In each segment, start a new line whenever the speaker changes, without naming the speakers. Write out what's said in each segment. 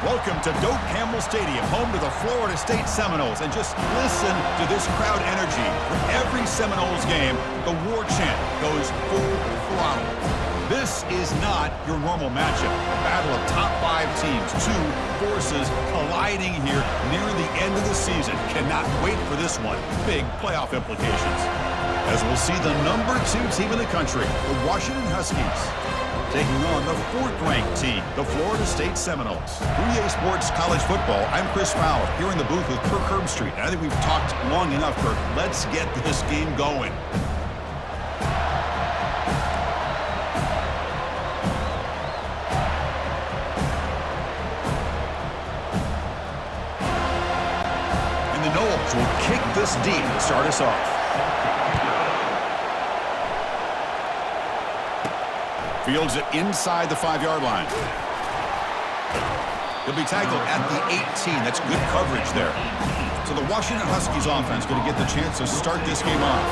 Welcome to Doak Campbell Stadium, home to the Florida State Seminoles. And just listen to this crowd energy. For every Seminoles game, the war chant goes full throttle. This is not your normal matchup. A battle of top 5 teams, 2 forces colliding here near the end of the season. Cannot wait for this one. Big playoff implications. As we'll see the number 2 team in the country, the Washington Huskies, taking on the 4th-ranked team, the Florida State Seminoles. For EA Sports College Football, I'm Chris Fowler, here in the booth with Kirk Herbstreit. And I think we've talked long enough, Kirk. Let's get this game going. And the Noles will kick this deep to start us off. Fields it inside the 5-yard line. He'll be tackled at the 18. That's good coverage there. So the Washington Huskies offense going to get the chance to start this game off.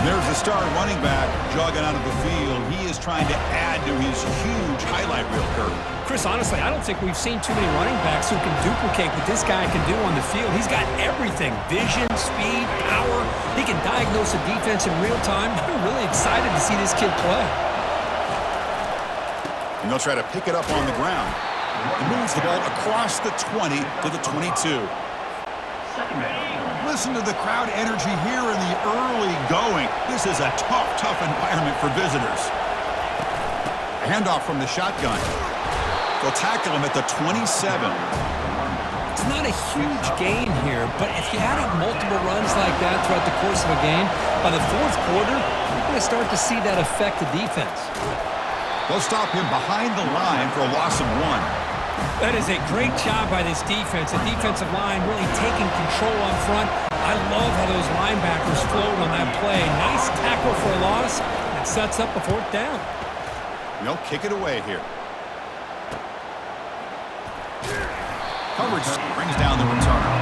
There's the star running back jogging out of the field. He is trying to add to his huge highlight reel curve.
Chris, honestly, I don't think we've seen too many running backs who can duplicate what this guy can do on the field. He's got everything: vision, speed, power. He can diagnose a defense in real time. I'm really excited to see this kid play.
And they'll try to pick it up on the ground. He moves the ball across the 20 to the 22. Listen to the crowd energy here in the early going. This is a tough environment for visitors. A handoff from the shotgun. They'll tackle him at the 27.
It's not a huge gain here, but if you add up multiple runs like that throughout the course of a game, by the 4th quarter, you're going to start to see that affect the defense.
They'll stop him behind the line for a loss of 1.
That is a great job by this defense. The defensive line really taking control up front. I love how those linebackers flowed on that play. Nice tackle for a loss. That sets up a 4th down.
They'll kick it away here. Coverage brings down the returner.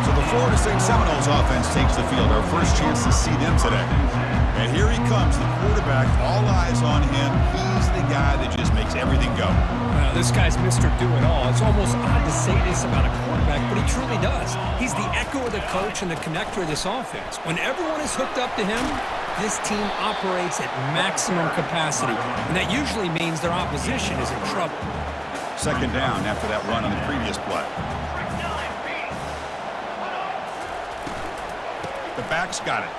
So the Florida State Seminoles offense takes the field. Our first chance to see them today. And here he comes, the quarterback, all eyes on him. He's the guy that just makes everything go.
Well, this guy's Mr. Do-It-All. It's almost odd to say this about a quarterback, but he truly does. He's the echo of the coach and the connector of this offense. When everyone is hooked up to him, this team operates at maximum capacity, and that usually means their opposition is in trouble.
2nd down after that run on the previous play. The back's got it.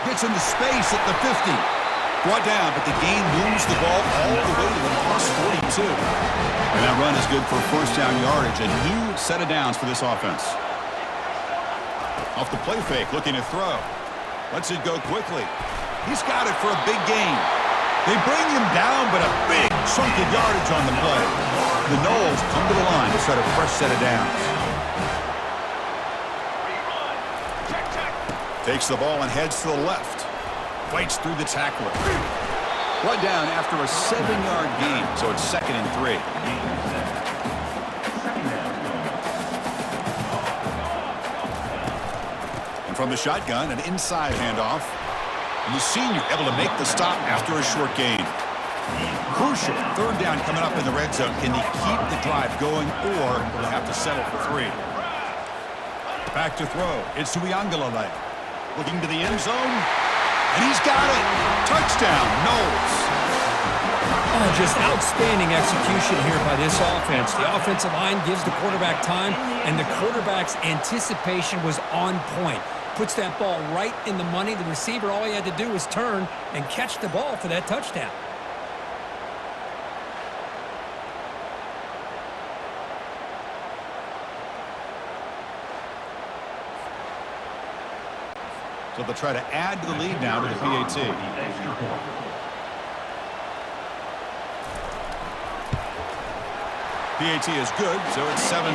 Gets into space at the 50. Brought down, but the gain moves the ball all the way to the +42. And that run is good for 1st down yardage. A new set of downs for this offense. Off the play fake, looking to throw. Lets it go quickly. He's got it for a big gain. They bring him down, but a big chunk of yardage on the play. The Noles come to the line to set a fresh set of downs. Takes the ball and heads to the left. Fights through the tackler. Brought down after a 7-yard gain, so it's 2nd and 3. And from the shotgun, an inside handoff. And the senior able to make the stop after a short gain. Crucial 3rd down coming up in the red zone. Can he keep the drive going, or will he have to settle for 3? Back to throw. It's to Uiagalelei. Looking to the end zone, and he's got it. Touchdown, Noles.
Oh, just outstanding execution here by this offense. The offensive line gives the quarterback time, and the quarterback's anticipation was on point. Puts that ball right in the money. The receiver, all he had to do was turn and catch the ball for that touchdown.
So they'll try to add to the lead now to the PAT. PAT is good, so it's 7-0.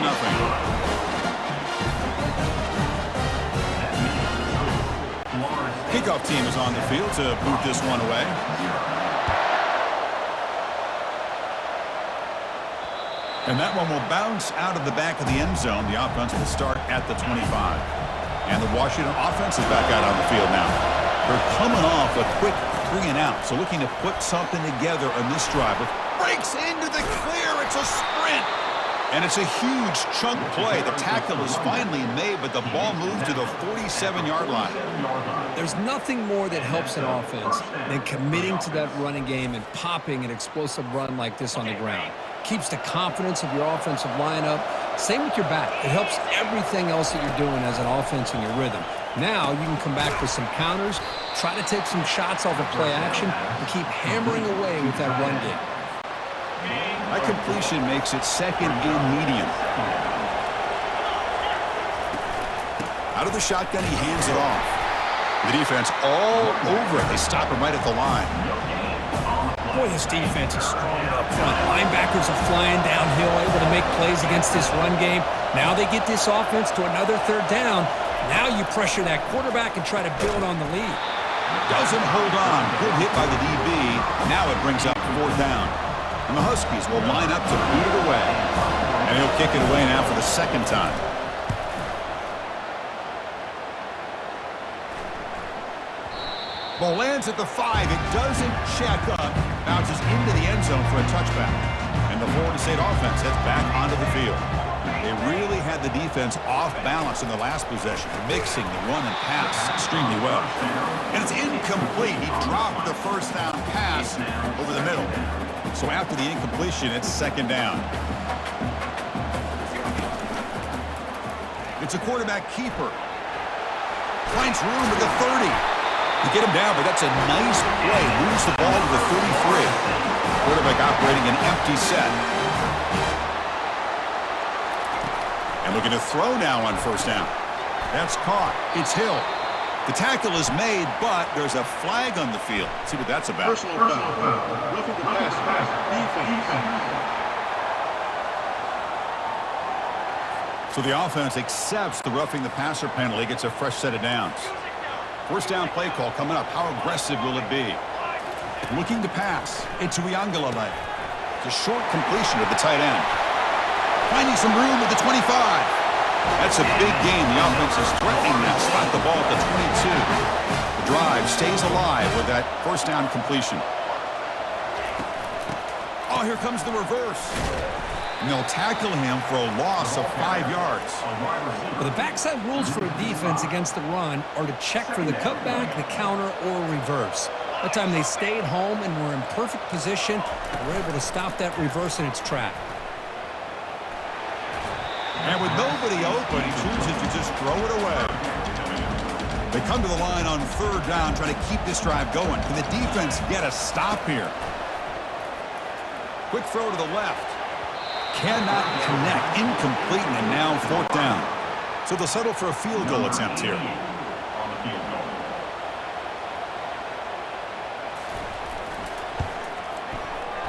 Kickoff team is on the field to boot this one away. And that one will bounce out of the back of the end zone. The offense will start at the 25. And the Washington offense is back out on the field now. They're coming off a quick 3-and-out, so looking to put something together on this drive. A breaks into the clear. It's a sprint. And it's a huge chunk play. The tackle is finally made, but the ball moved to the 47-yard line.
There's nothing more that helps an offense than committing to that running game and popping an explosive run like this on the ground. Keeps the confidence of your offensive line up. Same with your back. It helps everything else that you're doing as an offense in your rhythm. Now you can come back with some counters, try to take some shots off of play action, and keep hammering away with that run game.
That completion makes it second and medium. Out of the shotgun, he hands it off. The defense all over it. They stop him right at the line.
Boy, this defense is strong up front. Linebackers are flying downhill, able to make plays against this run game. Now they get this offense to another third down. Now you pressure that quarterback and try to build on the lead.
Doesn't hold on. Good hit by the DB. Now it brings up fourth down. And the Huskies will line up to boot it away. And he'll kick it away now for the second time. Ball lands at the 5. It doesn't check up. Bounces into the end zone for a touchback. And the Florida State offense heads back onto the field. They really had the defense off balance in the last possession, mixing the run and pass extremely well. And it's incomplete. He dropped the first down pass over the middle. So after the incompletion, it's second down. It's a quarterback keeper. Finds room at the 30. To get him down, but that's a nice play. Moves the ball to the 33. Quarterback operating an empty set. And looking to throw now on first down. That's caught. It's Hill. The tackle is made, but there's a flag on the field. Let's see what that's about.
Personal foul. Roughing the passer. Defense.
So the offense accepts the roughing the passer penalty, gets a fresh set of downs. First down play call coming up. How aggressive will it be? Looking to pass into Uiagalelei. It's a short completion to the tight end. Finding some room at the 25. That's a big gain. The offense is threatening now. Spot the ball at the 22. The drive stays alive with that first down completion. Oh, here comes the reverse. And they'll tackle him for a loss of 5 yards.
Well, the backside rules for a defense against the run are to check for the cutback, the counter, or reverse. That time they stayed home and were in perfect position. They were able to stop that reverse in its track.
And with nobody open, he chooses to just throw it away. They come to the line on third down, trying to keep this drive going. Can the defense get a stop here? Quick throw to the left. Cannot connect. Incomplete, and now fourth down. So they'll settle for a field goal attempt here.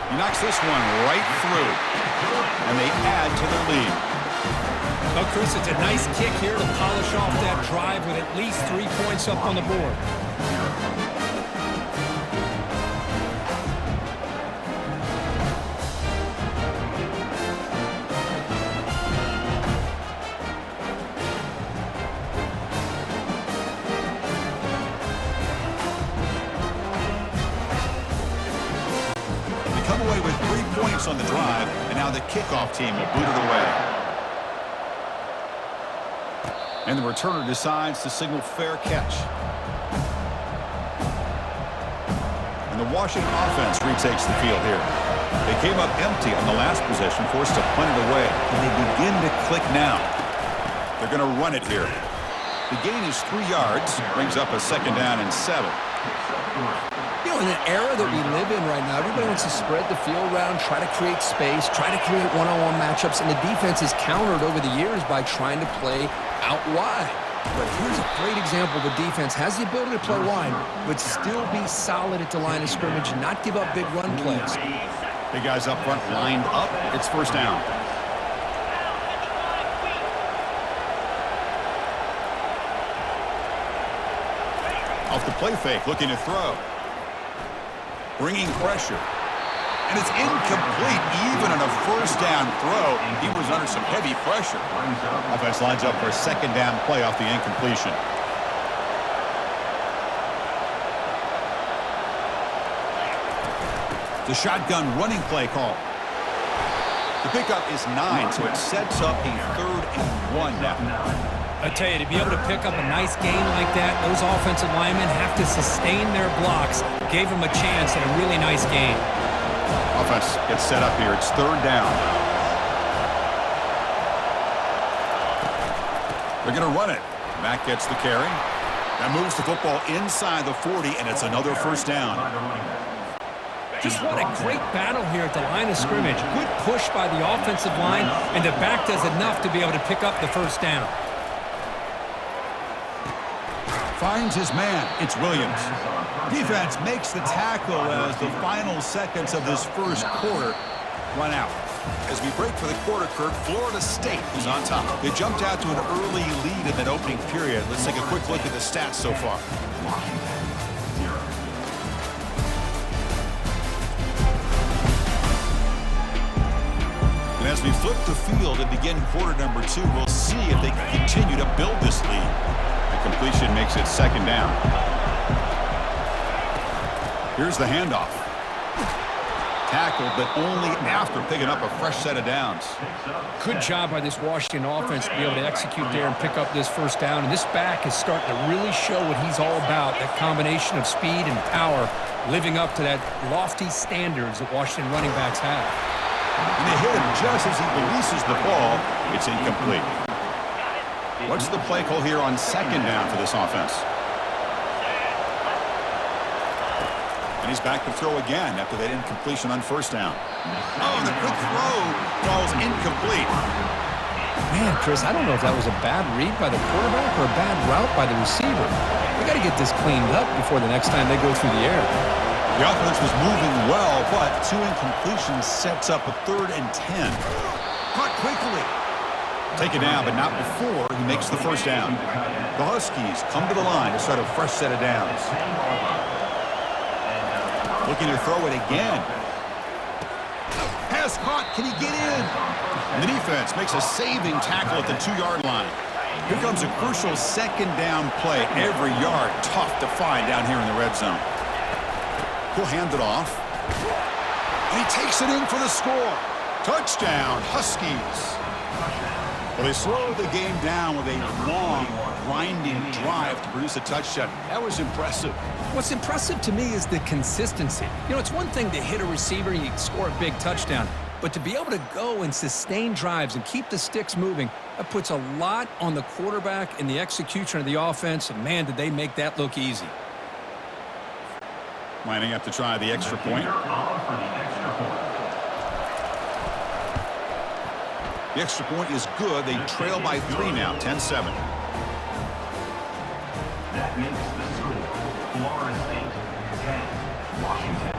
He knocks this one right through. And they add to their lead.
Well, Chris, it's a nice kick here to polish off that drive with at least 3 points up on the board.
They come away with 3 points on the drive, and now the kickoff team will boot it away. And the returner decides to signal fair catch. And the Washington offense retakes the field here. They came up empty on the last possession, forced to punt it away. And they begin to click now. They're going to run it here. The gain is 3 yards, brings up a second down and 7.
You know, in an era that we live in right now, everybody wants to spread the field around, try to create space, try to create one-on-one matchups, and the defense is countered over the years by trying to play out wide. But here's a great example. The defense has the ability to play wide, but still be solid at the line of scrimmage and not give up big run plays.
Big guys up front lined up. It's first down. Off the play fake, looking to throw. Bringing pressure. And it's incomplete even on a first down throw. He was under some heavy pressure. Offense lines up for a second down play off the incompletion. To The shotgun running play call. The pickup is 9, so it sets up a 3rd and 1 now.
I tell you, to be able to pick up a nice gain like that, those offensive linemen have to sustain their blocks. Gave them a chance at a really nice game.
Offense gets set up here. It's 3rd down. They're going to run it. Mack gets the carry. That moves the football inside the 40, and it's another 1st down.
Just what a great battle here at the line of scrimmage. Good push by the offensive line, and the back does enough to be able to pick up the 1st down.
Finds his man. It's Williams. Defense makes the tackle as the final seconds of this 1st quarter run out. As we break for the quarter, Kirk, Florida State is on top. They jumped out to an early lead in that opening period. Let's take a quick look at the stats so far. And as we flip the field and begin quarter number 2, we'll see if they can continue to build this lead. The completion makes it 2nd down. Here's the handoff. Tackled, but only after picking up a fresh set of downs.
Good job by this Washington offense to be able to execute there and pick up this 1st down. And this back is starting to really show what he's all about, that combination of speed and power, living up to that lofty standards that Washington running backs have.
And they hit him just as he releases the ball. It's incomplete. What's the play call here on 2nd down for this offense? And he's back to throw again after that incompletion on 1st down. Oh, and the quick throw falls incomplete.
Man, Chris, I don't know if that was a bad read by the quarterback or a bad route by the receiver. They got to get this cleaned up before the next time they go through the air.
The offense was moving well, but 2 incompletions sets up a 3rd and 10. Caught quickly. Take it down, but not before he makes the 1st down. The Huskies come to the line to start a fresh set of downs. Looking to throw it again. Pass caught. Can he get in? And the defense makes a saving tackle at the 2-yard line. Here comes a crucial 2nd down play. Every yard tough to find down here in the red zone. He'll hand it off. And he takes it in for the score. Touchdown, Huskies. Well, they slowed the game down with a long, grinding drive to produce a touchdown. That was impressive.
What's impressive to me is the consistency. You know, it's one thing to hit a receiver and you score a big touchdown, but to be able to go and sustain drives and keep the sticks moving, that puts a lot on the quarterback and the execution of the offense, and man, did they make that look easy.
Lining up to try the extra point. The extra point is good. They trail by 3 now, 10-7.
That makes the score Florida State 10, Washington.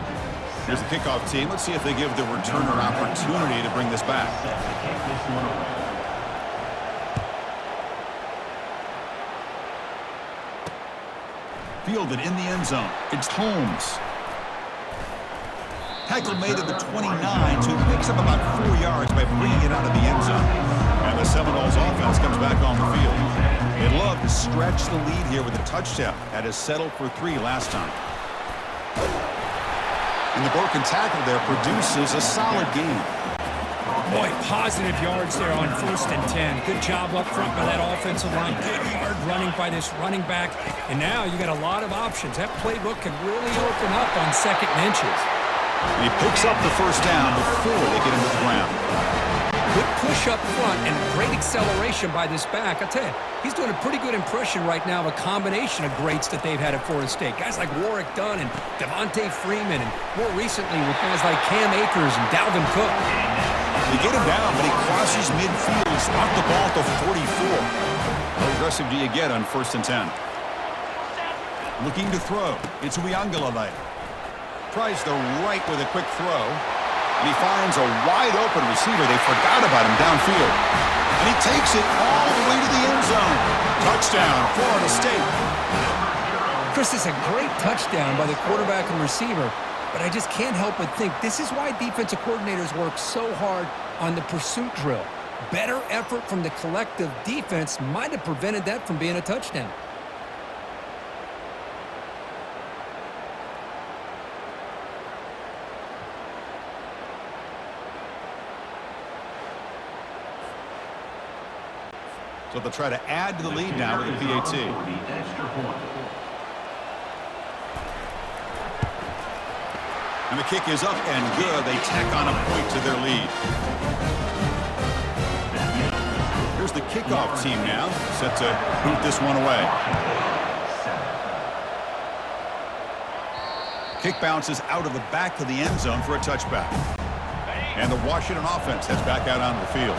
Here's the kickoff team. Let's see if they give the returner opportunity to bring this back. Fielded in the end zone. It's Holmes. Tackle made at the 29, so he picks up about 4 yards by bringing it out of the end zone. And the Seminoles offense comes back on the field. They'd love to stretch the lead here with a touchdown. That is settled for 3 last time. And the broken tackle there produces a solid game.
Boy, positive yards there on 1st and 10. Good job up front by that offensive line. Good hard running by this running back. And now you got a lot of options. That playbook can really open up on 2nd and inches.
And he picks up the 1st down before they get into the ground.
Good push up front and great acceleration by this back. I tell you, he's doing a pretty good impression right now of a combination of greats that they've had at Florida State. Guys like Warwick Dunn and Devontae Freeman, and more recently with guys like Cam Akers and Dalvin Cook.
They get him down, but he crosses midfield and spot the ball at the 44. How aggressive do you get on 1st and 10? Looking to throw. It's Uiagalelei. Tries the right with a quick throw. And he finds a wide-open receiver. They forgot about him downfield. And he takes it all the way to the end zone. Touchdown, Florida State.
Chris, it's a great touchdown by the quarterback and receiver, but I just can't help but think this is why defensive coordinators work so hard on the pursuit drill. Better effort from the collective defense might have prevented that from being a touchdown.
So they'll try to add to the lead now with a PAT.
Extra point.
And the kick is up and good. They tack on a point to their lead. Here's the kickoff team now, set to boot this one away. Kick bounces out of the back of the end zone for a touchback. And the Washington offense heads back out onto the field.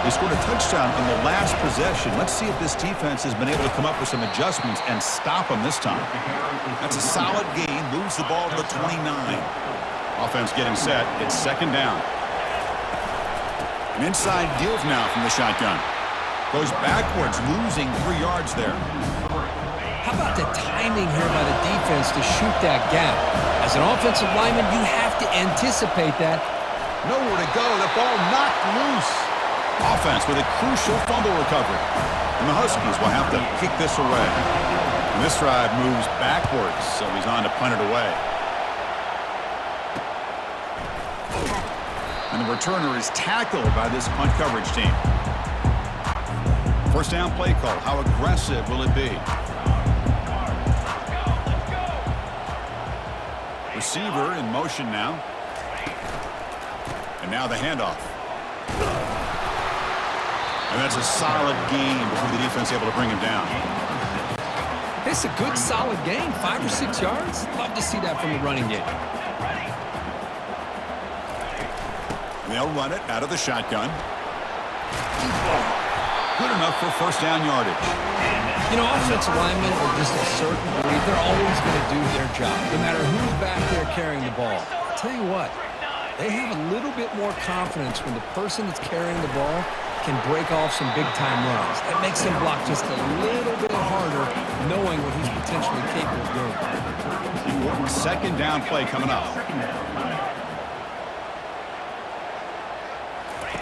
They scored a touchdown on the last possession. Let's see if this defense has been able to come up with some adjustments and stop them this time. That's a solid gain. Moves the ball to the 29. Offense getting set. It's second down. An inside give now from the shotgun. Goes backwards, losing 3 yards there.
How about the timing here by the defense to shoot that gap? As an offensive lineman, you have to anticipate that.
Nowhere to go. The ball knocked loose. Offense with a crucial fumble recovery. And the Huskies will have to kick this away. And this drive moves backwards, so he's on to punt it away. And the returner is tackled by this punt coverage team. First down play call. How aggressive will it be? Receiver in motion now. And now the handoff. And that's a solid gain before the defense able to bring him down.
It's a good, solid gain, 5 or 6 yards. Love to see that from the running game.
And they'll run it out of the shotgun. Good enough for first down yardage.
You know, offensive linemen are just a certain breed. They're always going to do their job, no matter who's back there carrying the ball. I'll tell you what, they have a little bit more confidence when the person that's carrying the ball can break off some big-time runs. That makes them block just a little bit harder, knowing what he's potentially capable of doing.
Important second down play coming up.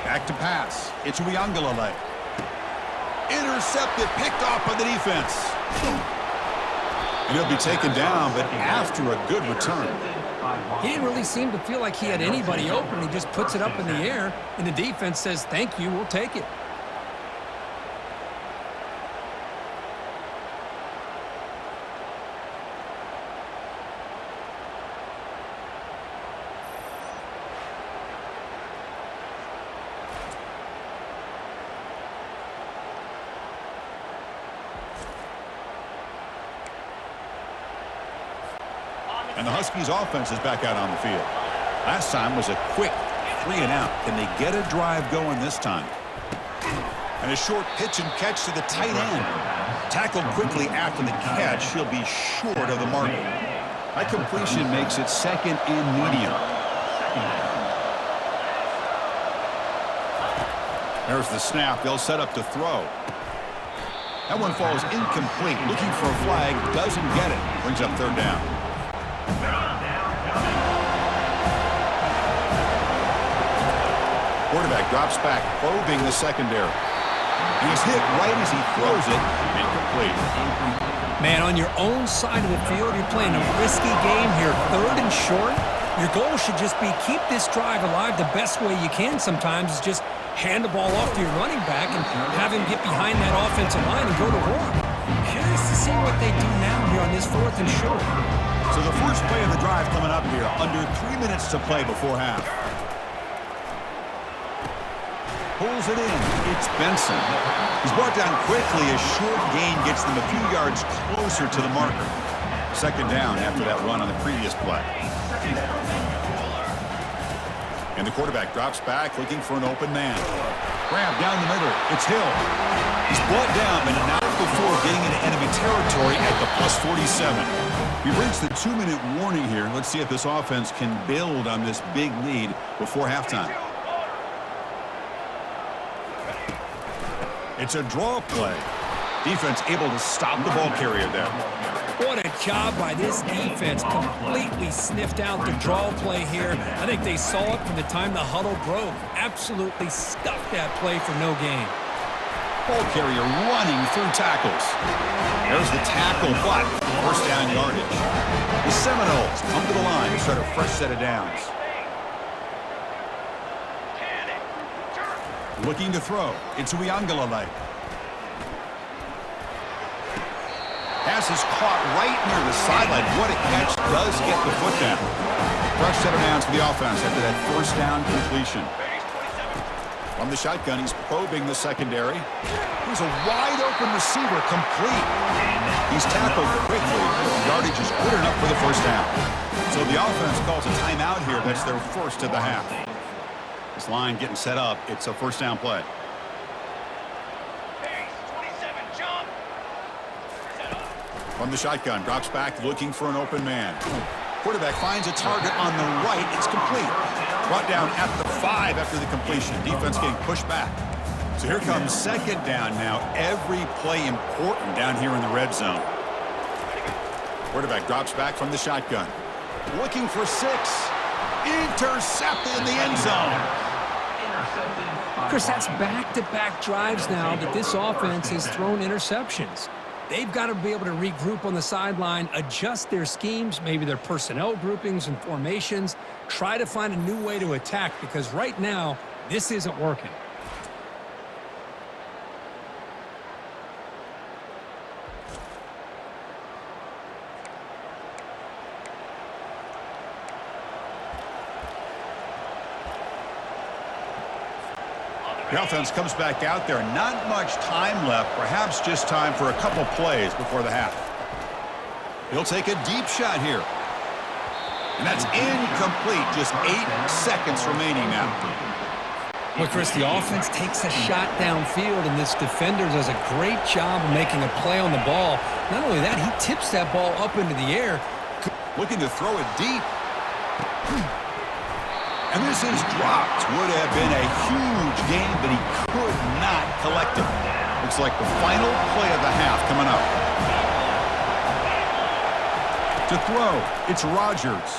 Back to pass. It's Uiagalelei. Intercepted, picked off by the defense. And he'll be taken down, but after a good return.
He didn't really seem to feel like he had anybody open. He just puts it up in the air, and the defense says, thank you, we'll take it.
And the Huskies offense is back out on the field. Last time was a quick 3 and out. Can they get a drive going this time? And a short pitch and catch to the tight end. Tackled quickly after the catch. He'll be short of the mark. That completion makes it second and medium. There's the snap. They'll set up to throw. That one falls incomplete. Looking for a flag. Doesn't get it. Brings up third down. Quarterback drops back, probing the secondary. He's hit right as he throws it. Incomplete.
Man, on your own side of the field, you're playing a risky game here. 3rd and short. Your goal should just be keep this drive alive the best way you can sometimes is just hand the ball off to your running back and have him get behind that offensive line and go to work. Curious to see what they do now here on this 4th and short.
So the first play of the drive coming up here. Under 3 minutes to play before half. Pulls it in. It's Benson. He's brought down quickly. A short gain gets them a few yards closer to the marker. Second down after that run on the previous play. And the quarterback drops back looking for an open man. Grab down the middle. It's Hill. He's brought down, but not before getting into enemy territory at the +47. We've reached the 2-minute warning here. Let's see if this offense can build on this big lead before halftime. It's a draw play. Defense able to stop the ball carrier there.
What a job by this defense. Completely sniffed out the draw play here. I think they saw it from the time the huddle broke. Absolutely stuffed that play for no gain.
Ball carrier running through tackles. There's the tackle, but first down yardage. The Seminoles come to the line to start a fresh set of downs. Looking to throw. It's Uiagalelei. Pass is caught right near the sideline. What a catch. Does get the foot down. Fresh set of downs for the offense after that first down completion. From the shotgun, he's probing the secondary. Here's a wide-open receiver, complete. He's tackled quickly. Yardage is good enough for the first down. So the offense calls a timeout here. That's their first of the half. This line getting set up. It's a first down play. From the shotgun, drops back, looking for an open man. Quarterback finds a target on the right. It's complete. Brought down at the 5 after the completion. Defense getting pushed back. So here comes second down now. Every play important down here in the red zone. Quarterback drops back from the shotgun. Looking for 6. Intercepted in the end zone.
Chris, that's back-to-back drives now that this offense has thrown interceptions. They've got to be able to regroup on the sideline, adjust their schemes, maybe their personnel groupings and formations, try to find a new way to attack because right now, this isn't working.
The offense comes back out there. Not much time left. Perhaps just time for a couple plays before the half. He'll take a deep shot here. And that's incomplete. Just 8 seconds remaining now.
Well, Chris, the offense takes a shot downfield, and this defender does a great job of making a play on the ball. Not only that, he tips that ball up into the air.
Looking to throw it deep. And this is dropped. Would have been a huge game, but he could not collect it. Looks like the final play of the half coming up. To throw, it's Rodgers.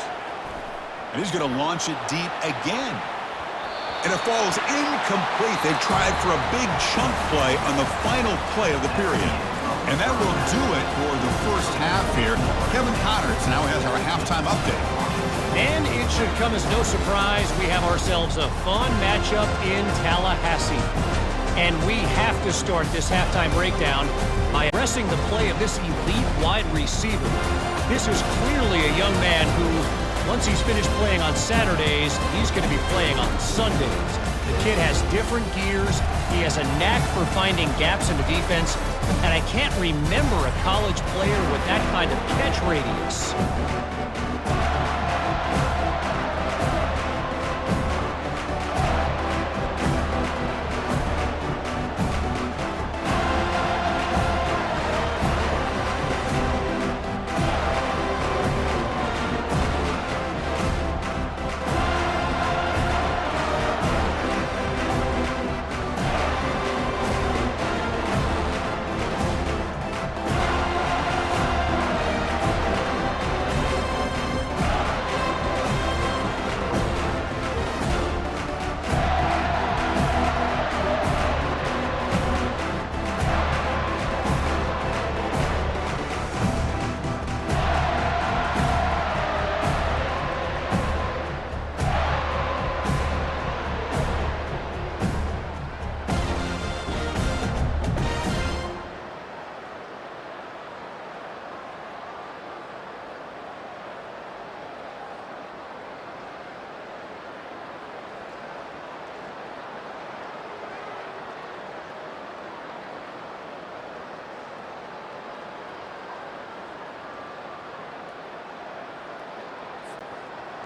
And he's going to launch it deep again. And it falls incomplete. They've tried for a big chunk play on the final play of the period. And that will do it for the first half here. Kevin Connors now has our halftime update.
And it should come as no surprise, we have ourselves a fun matchup in Tallahassee. And we have to start this halftime breakdown by addressing the play of this elite wide receiver. This is clearly a young man who, once he's finished playing on Saturdays, he's going to be playing on Sundays. The kid has different gears. He has a knack for finding gaps in the defense. And I can't remember a college player with that kind of catch radius.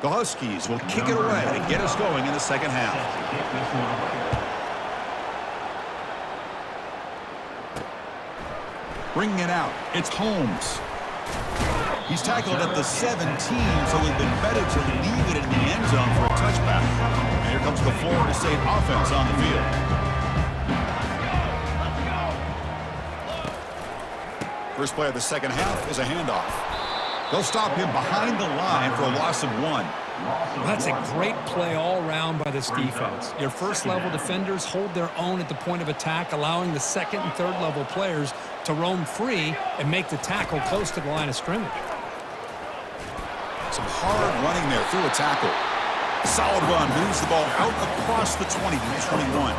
The Huskies will kick it away to get us going in the second half. Bringing it out, it's Holmes. He's tackled at the 17, so it would have been better to leave it in the end zone for a touchback. And here comes the Florida State offense on the field. First play of the second half is a handoff. They'll stop him behind the line for a loss of 1.
Well, that's a great play all around by this defense. Your first-level defenders hold their own at the point of attack, allowing the second and third-level players to roam free and make the tackle close to the line of scrimmage.
Some hard running there through a tackle. Solid run, moves the ball out across the 20 to the 21.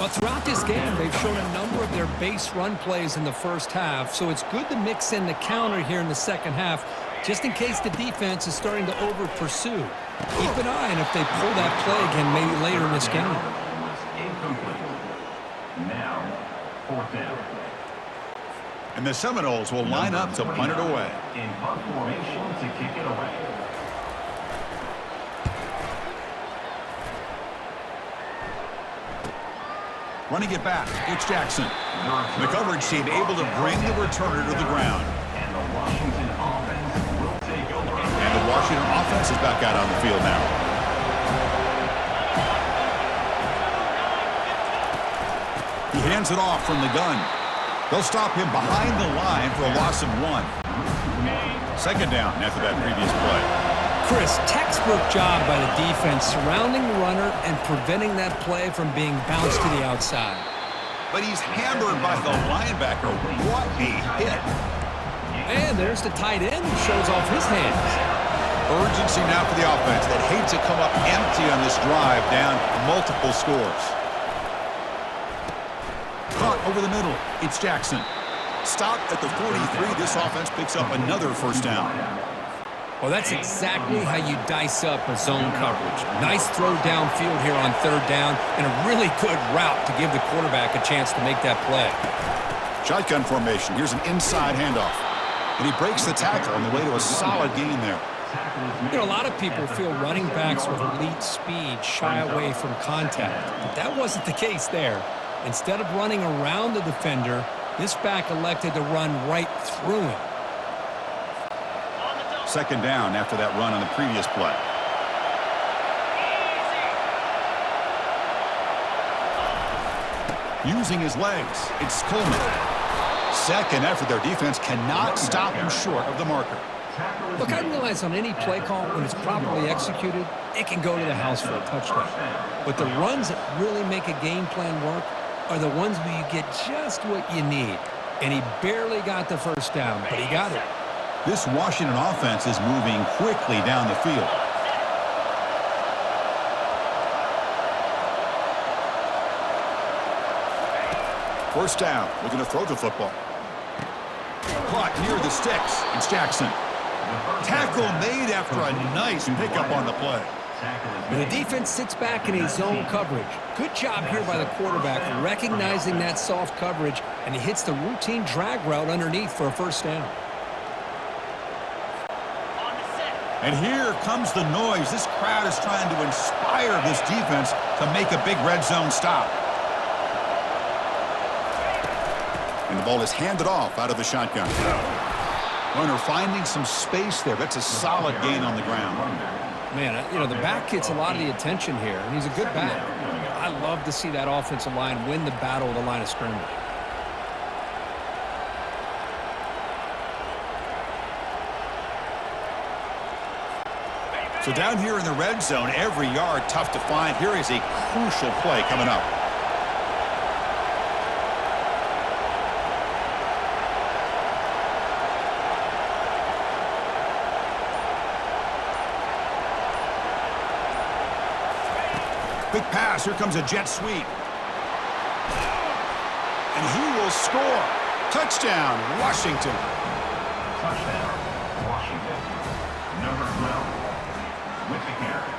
But throughout this game, they've shown a number of their base run plays in the first half, so it's good to mix in the counter here in the second half, just in case the defense is starting to over-pursue. Keep an eye on if they pull that play again maybe later in this game.
Incomplete. Now, 4th down.
And the Seminoles will line up to punt it away.
In punt formation to kick it away.
Running it back, it's Jackson. The coverage team able to bring the returner to the ground.
And the Washington offense will take over.
And the Washington offense is back out on the field now. He hands it off from the gun. They'll stop him behind the line for a loss of 1. 2nd down after that previous play.
Chris, textbook job by the defense surrounding the runner and preventing that play from being bounced to the outside.
But he's hammered by the linebacker. What a hit.
And there's the tight end who shows off his hands.
Urgency now for the offense that hates to come up empty on this drive, down multiple scores. Caught over the middle. It's Jackson. Stopped at the 43. This offense picks up another 1st down.
Well, that's exactly how you dice up a zone coverage. Nice throw downfield here on 3rd down, and a really good route to give the quarterback a chance to make that play.
Shotgun formation. Here's an inside handoff. And he breaks the tackle on the way to a solid gain there.
You know, a lot of people feel running backs with elite speed shy away from contact, but that wasn't the case there. Instead of running around the defender, this back elected to run right through him.
2nd down after that run on the previous play. Using his legs, it's Coleman. 2nd effort, their defense cannot stop him short of the marker.
Look, I realize on any play call, when it's properly executed, it can go to the house for a touchdown. But the runs that really make a game plan work are the ones where you get just what you need. And he barely got the 1st down, but he got it.
This Washington offense is moving quickly down the field. First down, looking to throw the football. Caught near the sticks. It's Jackson. Tackle made after a nice pickup on the play.
The defense sits back in a zone coverage. Good job here by the quarterback recognizing that soft coverage, and he hits the routine drag route underneath for a 1st down.
And here comes the noise. This crowd is trying to inspire this defense to make a big red zone stop. And the ball is handed off out of the shotgun. Runner finding some space there. That's a solid gain on the ground.
Man, you know, the back gets a lot of the attention here, and he's a good back. I love to see that offensive line win the battle of the line of scrimmage.
So down here in the red zone, every yard tough to find. Here is a crucial play coming up. Quick pass. Here comes a jet sweep. And he will score. Touchdown, Washington.
Touchdown, Washington. Number 12, with the carry.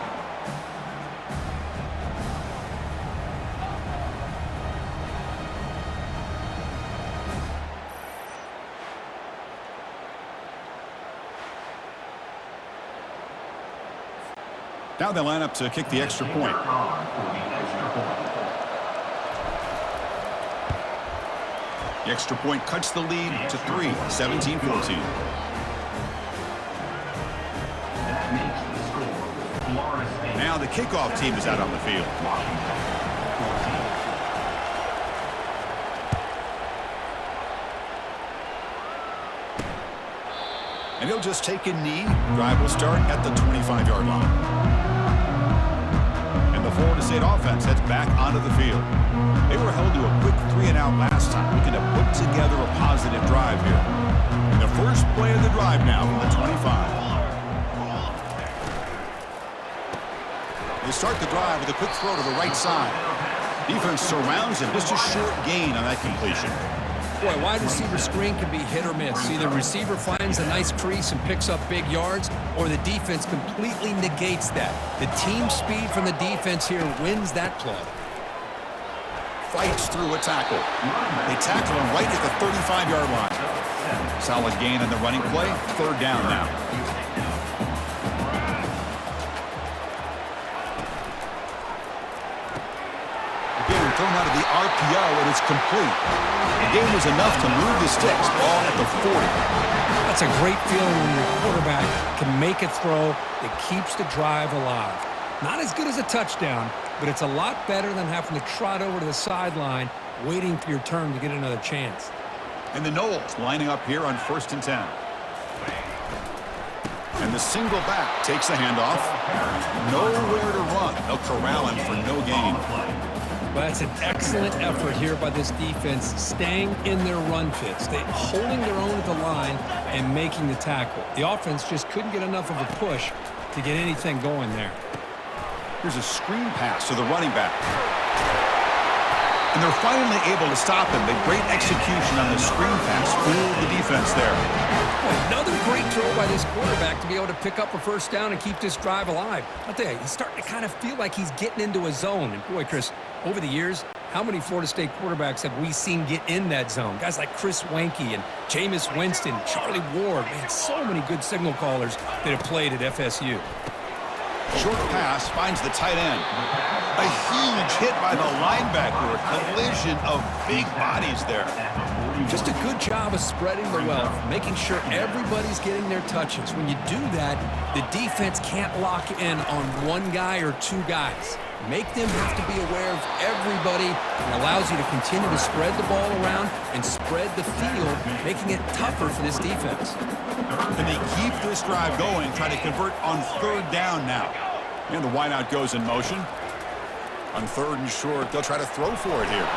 Now they line up to kick the extra point. The extra point cuts the lead to 3, 17-14. Now the kickoff team is out on the field. And he'll just take a knee. Drive will start at the 25-yard line. And the Florida State offense heads back onto the field. They were held to a quick 3-and-out last time, looking to put together a positive drive here. And the first play of the drive now from the 25. They start the drive with a quick throw to the right side. Defense surrounds him. Just a short gain on that completion.
Boy, wide receiver screen can be hit or miss. Either receiver finds a nice crease and picks up big yards, or the defense completely negates that. The team speed from the defense here wins that play.
Fights through a tackle. They tackle him right at the 35-yard line. Solid gain on the running play. Third down now. Again, thrown out of the RPO, and it's complete. The game was enough to move the sticks. Ball at the 40.
That's a great feeling when your quarterback can make a throw that keeps the drive alive. Not as good as a touchdown, but it's a lot better than having to trot over to the sideline waiting for your turn to get another chance.
And the Knowles lining up here on 1st and 10. And the single back takes the handoff. Nowhere to run. They'll corral him for no gain.
But that's an excellent effort here by this defense, staying in their run fits. They holding their own at the line and making the tackle. The offense just couldn't get enough of a push to get anything going there.
Here's a screen pass to the running back. And they're finally able to stop him. The great execution on the screen pass fooled the defense there.
Another great throw by this quarterback to be able to pick up a first down and keep this drive alive. I'll tell you, he's starting to kind of feel like he's getting into a zone. And boy, Chris, over the years, how many Florida State quarterbacks have we seen get in that zone? Guys like Chris Weinke and Jameis Winston, Charlie Ward. Man, so many good signal callers that have played at FSU.
Short pass finds the tight end. A huge hit by the linebacker. A collision of big bodies there.
Just a good job of spreading the wealth, making sure everybody's getting their touches. When you do that, the defense can't lock in on one guy or two guys. Make them have to be aware of everybody, and allows you to continue to spread the ball around and spread the field, making it tougher for this defense.
And they keep this drive going, trying to convert on 3rd down now. And the wideout goes in motion. On 3rd and short, they'll try to throw for it here.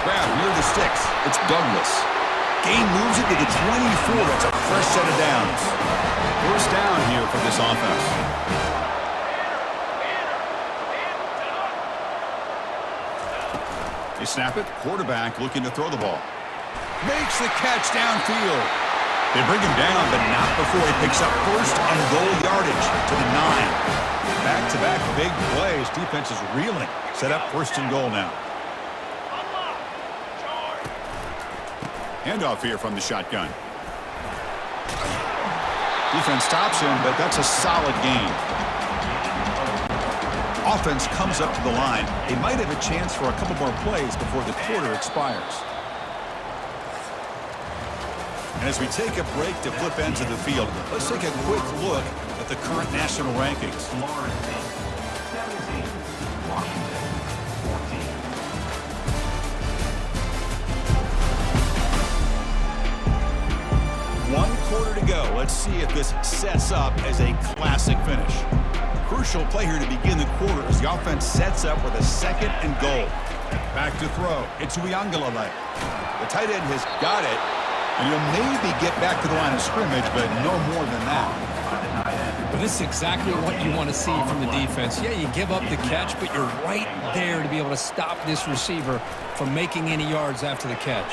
Grab near the sticks. It's Douglas. Gain moves it to the 24. It's a fresh set of downs. First down here for this offense. They snap it. Quarterback looking to throw the ball. Makes the catch downfield. They bring him down, but not before he picks up 1st and goal yardage to the 9. Back-to-back big plays. Defense is reeling. Set up 1st and goal now. Handoff here from the shotgun. Defense stops him, but that's a solid gain. Offense comes up to the line. They might have a chance for a couple more plays before the quarter expires. And as we take a break to flip ends of the field, let's take a quick look at the current national rankings.
Florida State 17, Washington 14.
1 quarter to go. Let's see if this sets up as a classic finish. Crucial play here to begin the quarter as the offense sets up with a 2nd and goal. Back to throw. It's Uiagalelei. The tight end has got it. And you'll maybe get back to the line of scrimmage, but no more than that.
But this is exactly what you want to see from the defense. Yeah, you give up the catch, but you're right there to be able to stop this receiver from making any yards after the catch.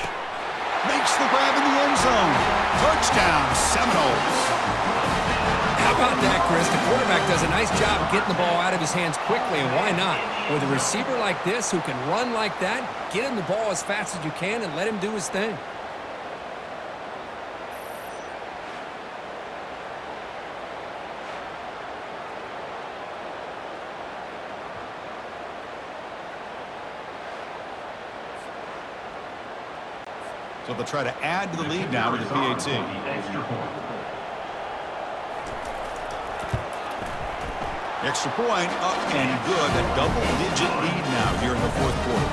Makes the grab in the end zone. Touchdown, Seminoles.
How about that, Chris? The quarterback does a nice job of getting the ball out of his hands quickly, and why not? With a receiver like this who can run like that, get him the ball as fast as you can and let him do his thing.
So they'll try to add to the lead now with the PAT. Extra point up and good. A double-digit lead now here in the 4th quarter.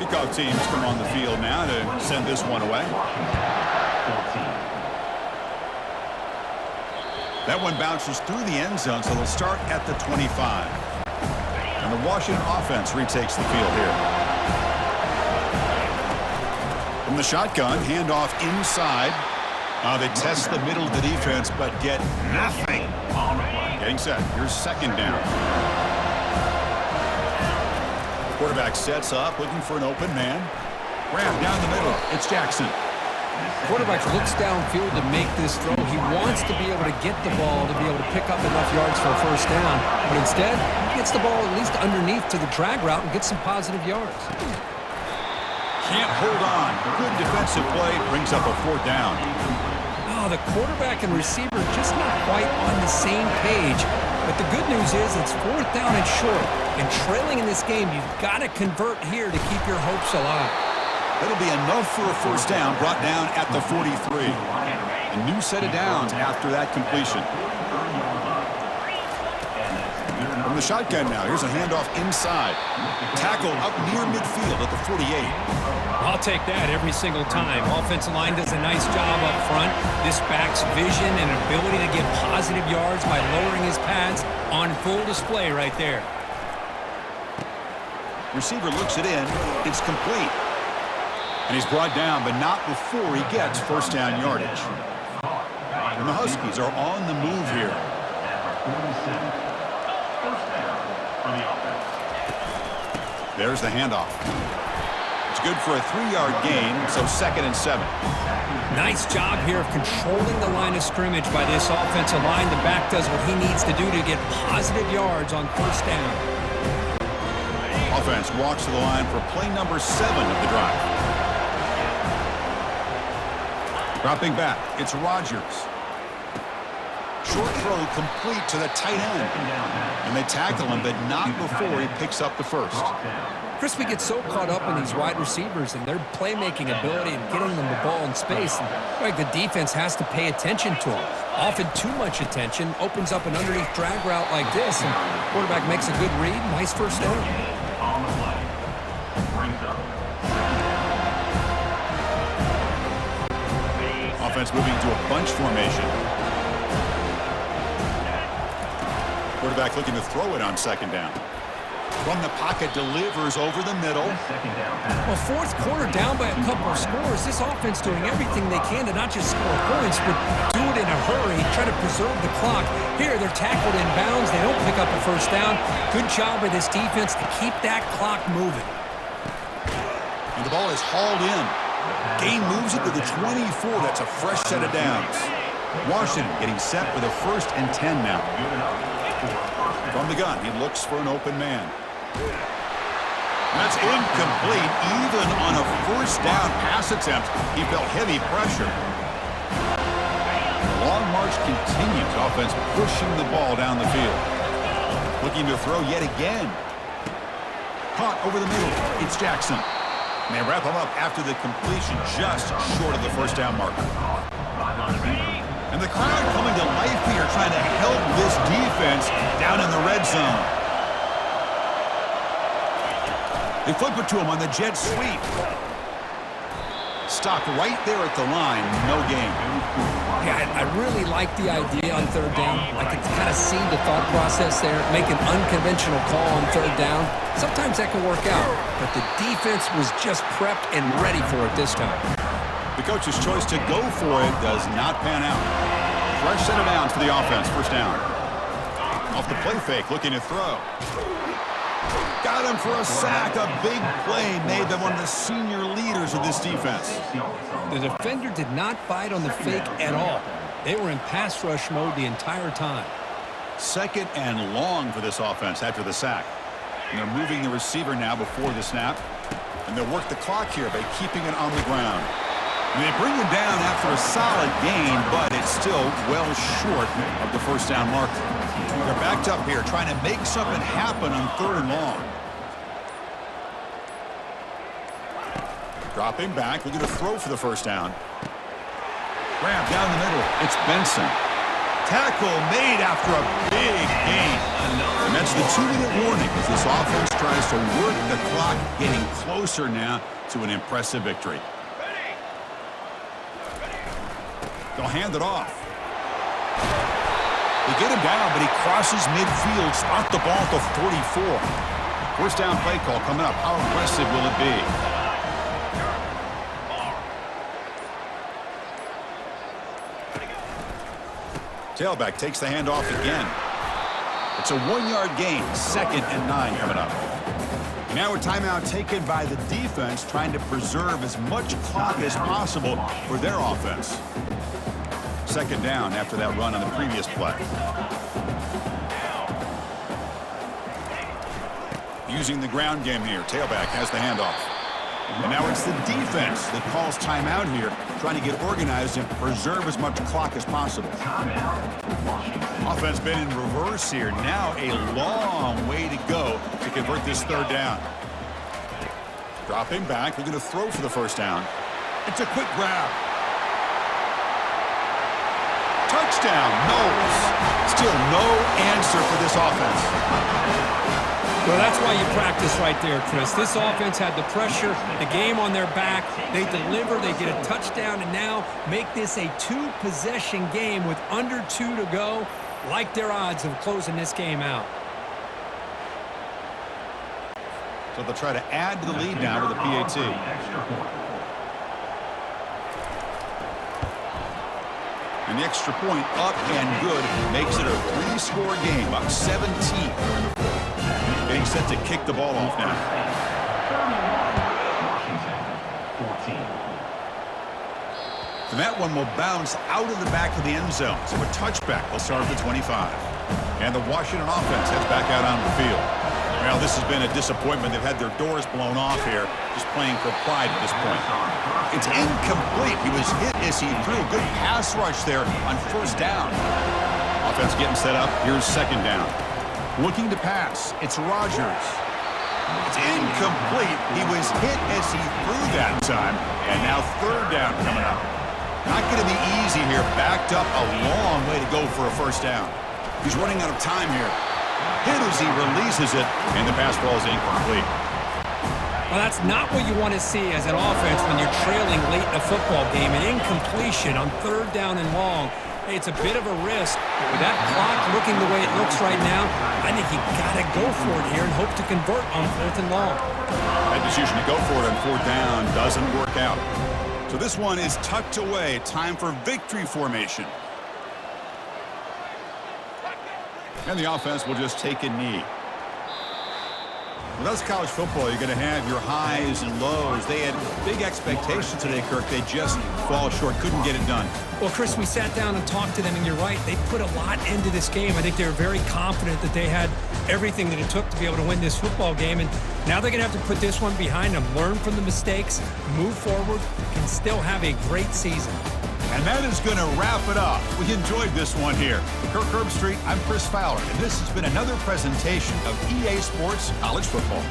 Kickoff teams come on the field now to send this one away. That one bounces through the end zone, so they'll start at the 25. And the Washington offense retakes the field here. From the shotgun, handoff inside. They test the middle of the defense, but get nothing. Getting set. Here's 2nd down. Quarterback sets up, looking for an open man. Grab down the middle. It's Jackson.
Quarterback looks downfield to make this throw. He wants to be able to get the ball to be able to pick up enough yards for a first down. But instead, he gets the ball at least underneath to the drag route and gets some positive yards.
Can't hold on. Good defensive play. Brings up a fourth down.
Oh, the quarterback and receiver just not quite on the same page. But the good news is it's fourth down and short. And trailing in this game, you've got to convert here to keep your hopes alive.
That'll be enough for a first down, brought down at the 43. A new set of downs after that completion. From the shotgun now, here's a handoff inside. Tackle up near midfield at the 48.
I'll take that every single time. Offensive line does a nice job up front. This back's vision and ability to get positive yards by lowering his pads on full display right there.
Receiver looks it in. It's complete. And he's brought down, but not before he gets first down yardage. And the Huskies are on the move here. There's the handoff. It's good for a 3-yard gain, so 2nd and 7.
Nice job here of controlling the line of scrimmage by this offensive line. The back does what he needs to do to get positive yards on first down.
Offense walks to the line for play number 7 of the drive. Dropping back, it's Rodgers. Short throw complete to the tight end. And they tackle him, but not before he picks up the first.
Chris, we get so caught up in these wide receivers and their playmaking ability and getting them the ball in space. And, like, the defense has to pay attention to them. Often too much attention opens up an underneath drag route like this, and quarterback makes a good read. Nice first down.
On the play. Brings up.
Offense moving to a bunch formation. Quarterback looking to throw it on 2nd down. From the pocket, delivers over the middle.
Well, fourth quarter down by a couple of scores. This offense doing everything they can to not just score points, but do it in a hurry, try to preserve the clock. Here, they're tackled in bounds. They don't pick up a first down. Good job by this defense to keep that clock moving.
And the ball is hauled in. Gain moves it to the 24. That's a fresh set of downs. Washington getting set with a 1st and 10 now. From the gun, he looks for an open man. That's incomplete. Even on a first down pass attempt, he felt heavy pressure. The long march continues. Offense pushing the ball down the field. Looking to throw yet again. Caught over the middle. It's Jackson. And they wrap him up after the completion, just short of the first down marker. And the crowd coming to life here, trying to help this defense down in the red zone. They flip it to him on the jet sweep. Stopped right there at the line, no gain.
Yeah, I really like the idea on 3rd down. I can kind of see the thought process there. Make an unconventional call on 3rd down. Sometimes that can work out, but the defense was just prepped and ready for it this time.
The coach's choice to go for it does not pan out. Fresh set of downs for the offense, first down. Off the play fake, looking to throw. Got him for a sack. A big play made them one of the senior leaders of this defense.
The defender did not bite on the fake at all. They were in pass rush mode the entire time.
2nd and long for this offense after the sack. And they're moving the receiver now before the snap. And they'll work the clock here by keeping it on the ground. And they bring him down after a solid gain, but it's still well short of the first down marker. They're backed up here, trying to make something happen on 3rd and long. Dropping back, looking to throw for the first down. Grab down the middle. It's Benson. Tackle made after a big gain. And that's the 2-minute warning as this offense tries to work the clock, getting closer now to an impressive victory. They'll hand it off. They get him down, but he crosses midfield, spot the ball at the 44. First down play call coming up. How impressive will it be? Tailback takes the handoff again. It's a 1-yard gain, 2nd and 9 coming up. And Now a timeout taken by the defense, trying to preserve as much clock as possible for their offense. Second down after that run on the previous play. Using the ground game here. Tailback has the handoff. And now it's the defense that calls timeout here, trying to get organized and preserve as much clock as possible. Offense been in reverse here. Now a long way to go to convert this third down. Dropping back. They're going to throw for the first down. It's a quick grab. Touchdown, Knowles. Still no answer for this offense.
Well, that's why you practice right there, Chris. This offense had the pressure, the game on their back. They deliver, they get a touchdown, and now make this a two-possession game with under 2 to go. Like their odds of closing this game out.
So they'll try to add to the lead now with the PAT. And the extra point up and good makes it a 3-score game, up 17. Getting set to kick the ball off now. And that one will bounce out of the back of the end zone. So a touchback will start at the 25. And the Washington offense heads back out onto the field. Well, this has been a disappointment. They've had their doors blown off here, just playing for pride at this point. It's incomplete. He was hit as he threw. Good pass rush there on first down. Offense getting set up. Here's second down. Looking to pass. It's Rodgers. It's incomplete. He was hit as he threw that time. And now third down coming up. Not going to be easy here. Backed up a long way to go for a first down. He's running out of time here. Hit as he releases it, and the pass ball is incomplete.
Well, that's not what you want to see as an offense when you're trailing late in a football game. An incompletion on third down and long. Hey, it's a bit of a risk. With that clock looking the way it looks right now, I think you got to go for it here and hope to convert on fourth and long.
That decision to go for it on fourth down doesn't work out. So this one is tucked away. Time for victory formation. And the offense will just take a knee. Well, that's college football. You're going to have your highs and lows. They had big expectations today, Kirk. They just fall short. Couldn't get it done.
Well, Chris, we sat down and talked to them, and you're right. They put a lot into this game. I think they were very confident that they had everything that it took to be able to win this football game. And now they're going to have to put this one behind them, learn from the mistakes, move forward, and still have a great season.
And that is going to wrap it up. We enjoyed this one here. For Kirk Herbstreit, I'm Chris Fowler, and this has been another presentation of EA Sports College Football.